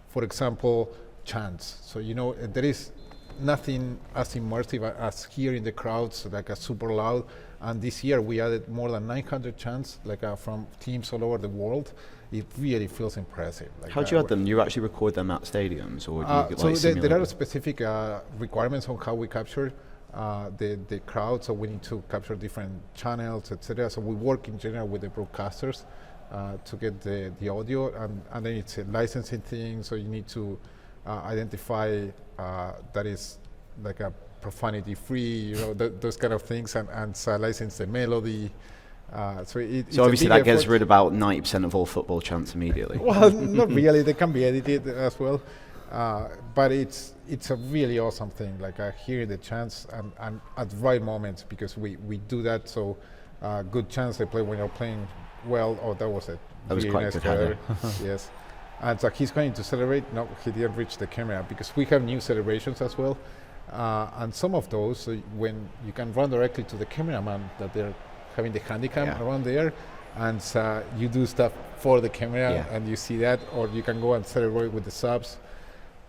for example, chants. So there is nothing as immersive as hearing the crowds like super loud. And this year we added more than 900 chants from teams all over the world. It really feels impressive. How do you add them? Do you actually record them at stadiums, or do you there are specific requirements on how we capture the crowd. So we need to capture different channels, etc. So we work in general with the broadcasters to get the audio, and then it's a licensing thing. So you need to identify that is like a profanity free, those kind of things, and license the melody. So obviously that gets rid of about 90% of all football chants immediately. Well, not really. They can be edited as well, but it's a really awesome thing. Hearing the chants and at the right moments, because we do that. So good chants they play when you're playing well. Oh, that was really quite nice good header. Yes, and so he's going to celebrate. No, he didn't reach the camera because we have new celebrations as well, and some of those when you can run directly to the cameraman that they're having the handicap around there, and you do stuff for the camera and you see that, or you can go and celebrate with the subs.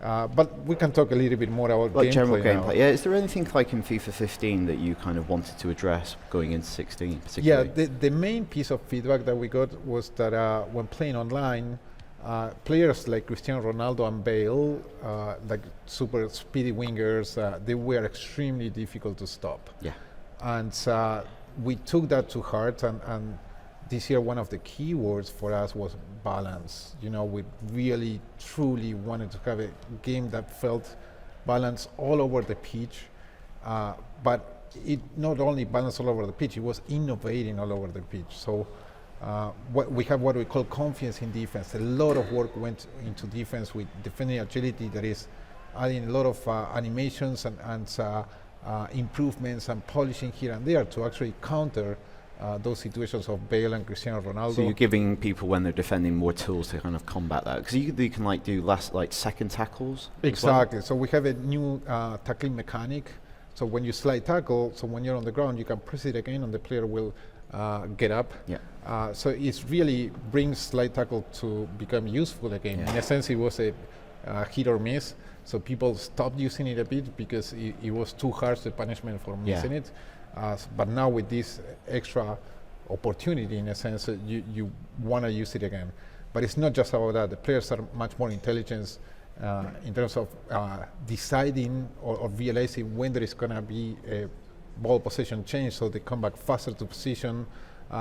But we can talk a little bit more about general gameplay now. Yeah, is there anything like in FIFA 15 that you kind of wanted to address going into 16 particularly? Yeah, the main piece of feedback that we got was that when playing online, players like Cristiano Ronaldo and Bale, like super speedy wingers, they were extremely difficult to stop. Yeah. And we took that to heart, and this year one of the key words for us was balance. We really truly wanted to have a game that felt balanced all over the pitch, but it not only balanced all over the pitch, it was innovating all over the pitch. So we have what we call confidence in defense. A lot of work went into defense with defending agility, that is adding a lot of animations and improvements and polishing here and there to actually counter those situations of Bale and Cristiano Ronaldo. So you're giving people, when they're defending, more tools to kind of combat that, because you can do second tackles. Exactly. Well. So we have a new tackling mechanic. So when you slide tackle, so when you're on the ground, you can press it again, and the player will get up. Yeah. So it really brings slide tackle to become useful again. Yeah. In a sense, it was a hit or miss. So people stopped using it a bit because it was too harsh, the punishment for missing it. But now with this extra opportunity, in a sense, you want to use it again. But it's not just about that. The players are much more intelligent in terms of deciding or realizing when there is going to be a ball possession change, so they come back faster to position.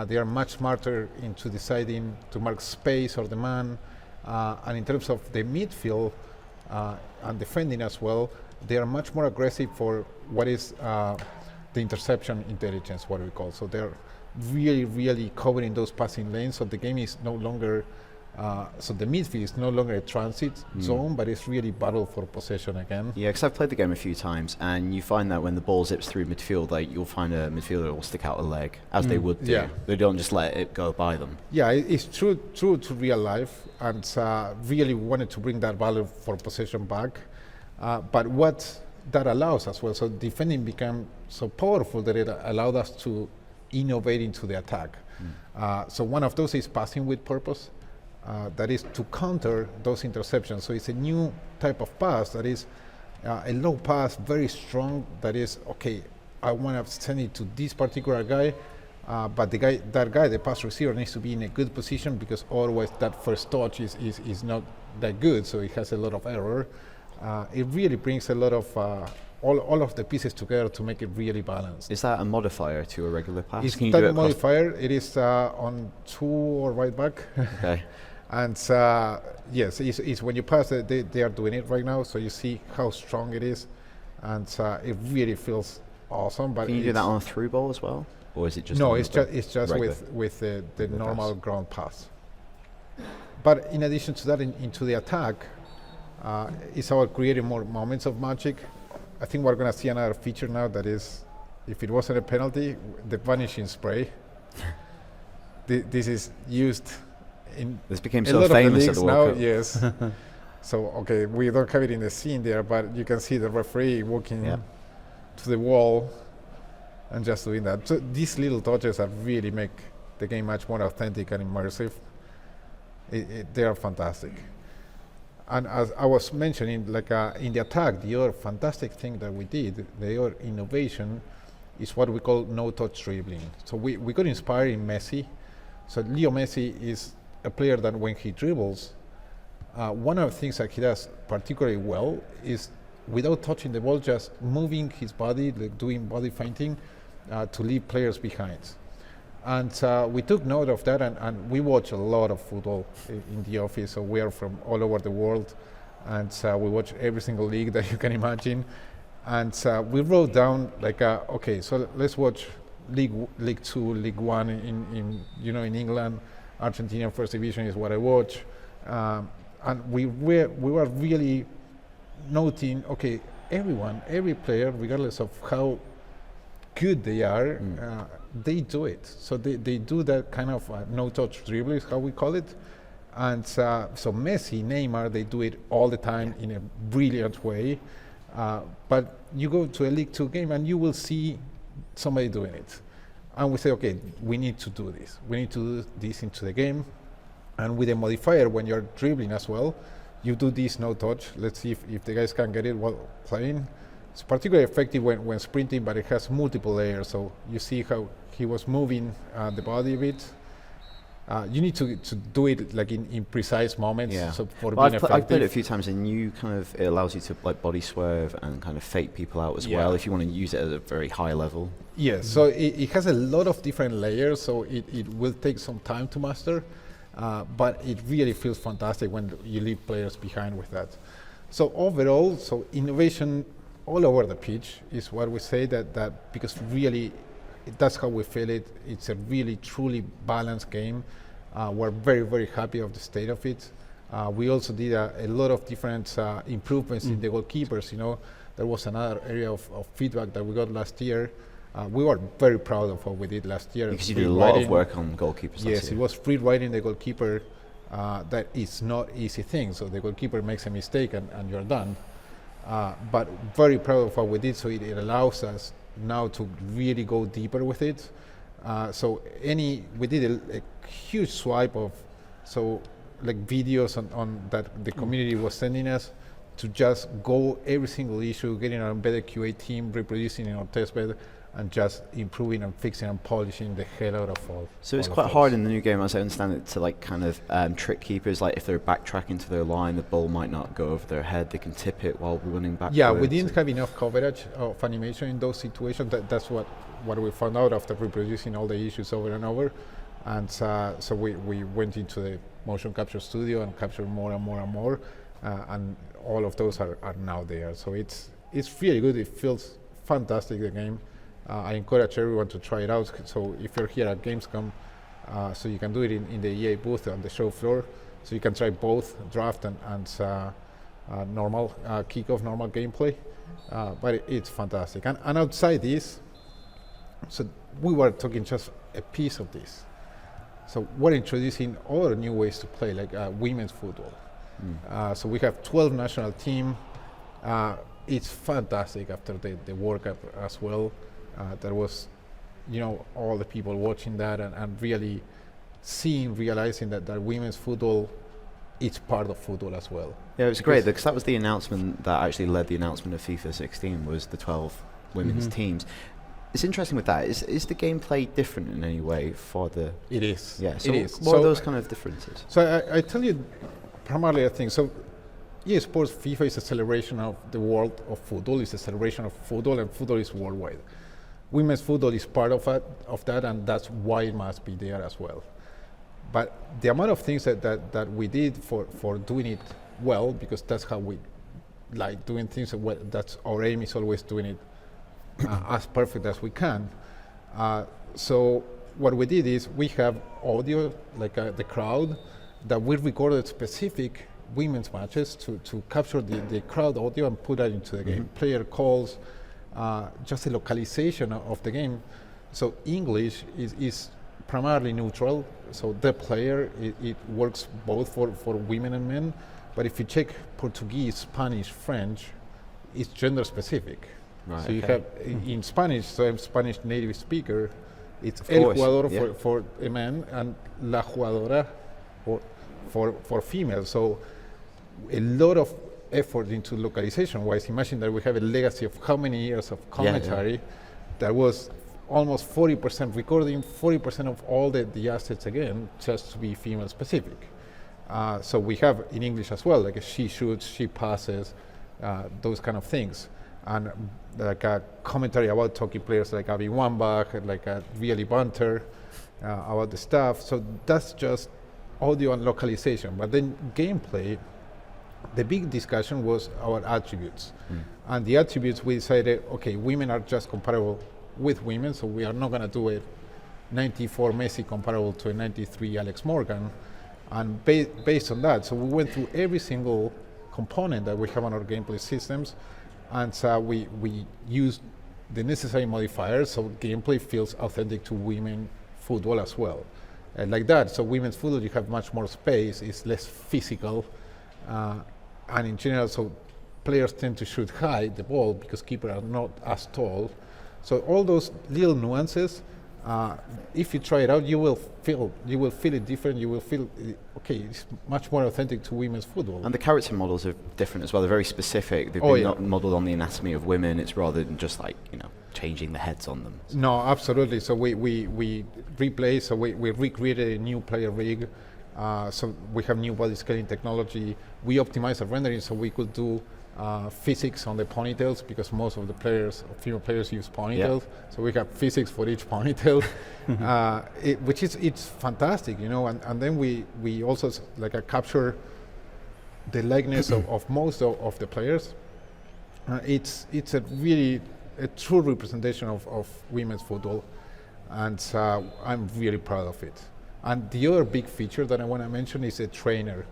They are much smarter into deciding to mark space or the man. And in terms of the midfield, and defending as well, they are much more aggressive for what is the interception intelligence, what we call. So they're really, really covering those passing lanes. So the game is no longer, so the midfield is no longer a transit zone, but it's really battle for possession again. Yeah, because I've played the game a few times, and you find that when the ball zips through midfield, you'll find a midfielder will stick out a leg, as they would do. Yeah. They don't just let it go by them. Yeah, it's true to real life, and really wanted to bring that value for possession back. But what that allows as well, so defending became so powerful that it allowed us to innovate into the attack. So one of those is passing with purpose. That is to counter those interceptions. So it's a new type of pass that is a low pass, very strong, that is, okay, I want to send it to this particular guy, but the pass receiver needs to be in a good position, because otherwise that first touch is not that good, so it has a lot of error. It really brings a lot of all of the pieces together to make it really balanced. Is that a modifier to a regular pass? It's not a modifier. It is on 2 or right back. Okay. And yes, it's when you pass it, they are doing it right now, so you see how strong it is, and it really feels awesome. But can you do that on a through ball as well, or is it just? No, it's just with the normal pass. Ground pass. But in addition to that, into the attack, it's about creating more moments of magic. I think we're going to see another feature now, that is, if it wasn't a penalty, the vanishing spray. This is used in this became so famous at the World Cup. Yes. So okay, we don't have it in the scene there, but you can see the referee walking to the wall and just doing that. So these little touches that really make the game much more authentic and immersive. They are fantastic. And as I was mentioning, like in the attack, the other fantastic thing that we did, the other innovation, is what we call no-touch dribbling. So we got inspired in Messi. So Leo Messi is a player that when he dribbles, one of the things that he does particularly well is without touching the ball, just moving his body, like doing body feinting to leave players behind. And we took note of that, and we watch a lot of football in the office. So we are from all over the world, and we watch every single league that you can imagine. And we wrote down like, okay, so let's watch League Two, League One in England. Argentina First Division is what I watch, and we were really noting, okay, every player, regardless of how good they are, they do it. So they do that kind of no-touch dribble is how we call it. And so Messi, Neymar, they do it all the time in a brilliant way. But you go to a League Two game and you will see somebody doing it. And we say, okay, we need to do this. We need to do this into the game. And with a modifier, when you're dribbling as well, you do this no-touch. Let's see if the guys can get it while playing. It's particularly effective when sprinting, but it has multiple layers. So you see how he was moving the body a bit. You need to do it like in precise moments. Yeah. So for well, being I've effective. played it a few times, and it allows you to like body swerve and kind of fake people out as well if you want to use it at a very high level. Yes. So it has a lot of different layers. So it will take some time to master, but it really feels fantastic when you leave players behind with that. So overall, so innovation all over the pitch is what we say that because really that's how we feel it. It's a really truly balanced game. We're very, very happy of the state of it. We also did a lot of different improvements in the goalkeepers. There was another area of feedback that we got last year. We were very proud of what we did last year. Because you did a lot of work on goalkeepers. Yes, it was free writing the goalkeeper. That is not easy thing. So the goalkeeper makes a mistake and you're done. But very proud of what we did. So it allows us now to really go deeper with it. We did a huge swipe of like videos on that the community was sending us to just go every single issue, getting our embedded QA team, reproducing in our testbed, and just improving and fixing and polishing the hell out of all. So it's quite hard in the new game, as I understand it, to like kind of trick keepers. Like if they're backtracking to their line, the ball might not go over their head. They can tip it while running back. Yeah, we didn't have enough coverage of animation in those situations. That's what we found out after reproducing all the issues over and over. And so we went into the motion capture studio and captured more and more and more. And all of those are now there. So it's really good. It feels fantastic, the game. I encourage everyone to try it out. So if you're here at Gamescom, so you can do it in the EA booth on the show floor. So you can try both draft and normal kickoff, normal gameplay. But it's fantastic. And outside this, so we were talking just a piece of this. So we're introducing other new ways to play, like women's football. So we have 12 national team. It's fantastic after the World Cup as well. There was, all the people watching that and really realizing that women's football, it's part of football as well. Yeah, it was great because that was the announcement that actually led the announcement of FIFA 16 was the 12 women's teams. It's interesting with that. Is the gameplay different in any way for the? It is. Yeah. So it is. What are those kind of differences? So I tell you, primarily I think so. EA Sports FIFA is a celebration of the world of football. It's a celebration of football, and football is worldwide. Women's football is part of that, and that's why it must be there as well. But the amount of things that we did for doing it well, because that's how we like doing things. That's our aim is always doing it as perfect as we can. So what we did is we have audio, like the crowd, that we recorded specific women's matches to capture the crowd audio and put that into the game. Player calls, just the localization of the game. So English is primarily neutral. So the player, it works both for women and men. But if you check Portuguese, Spanish, French, it's gender specific. Right, so you have in Spanish, so I'm Spanish native speaker, it's of el course, jugador for a man and la jugadora for female. So a lot of effort into localization-wise. Imagine that we have a legacy of how many years of commentary that was almost 40% recording, 40% of all the assets again, just to be female-specific. So we have in English as well, like she shoots, she passes, those kind of things. And like a commentary about hockey players like Abby Wambach, like a really banter about the stuff. So that's just audio and localization. But then gameplay, the big discussion was our attributes. And the attributes, we decided, okay, women are just comparable with women, so we are not going to do a 94 Messi comparable to a 93 Alex Morgan. And based on that, so we went through every single component that we have on our gameplay systems, and so we used the necessary modifiers so gameplay feels authentic to women football as well. Like that, so women's football, you have much more space, it's less physical, and in general, so players tend to shoot high the ball because keepers are not as tall. So all those little nuances, if you try it out, you will feel it different. You will feel okay. It's much more authentic to women's football. And the character models are different as well. They're very specific. They've been not modeled on the anatomy of women. It's rather than just like changing the heads on them. No, absolutely. So we replaced. So we recreated a new player rig. So we have new body scaling technology. We optimized our rendering so we could do physics on the ponytails because most of the female players use ponytails. So we have physics for each ponytail, which is it's fantastic, And then we also capture the likeness of most of the players. It's a true representation of women's football, and I'm really proud of it. And the other big feature that I want to mention is a trainer.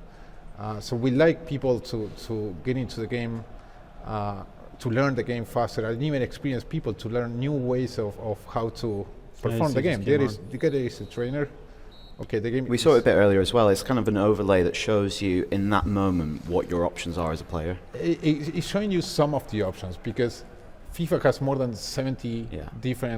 So we like people to get into the game, to learn the game faster, and even experienced people to learn new ways of how to perform the game. There is a trainer. Okay, the game. We saw it a bit earlier as well. It's kind of an overlay that shows you in that moment what your options are as a player. It's showing you some of the options because FIFA has more than 70 different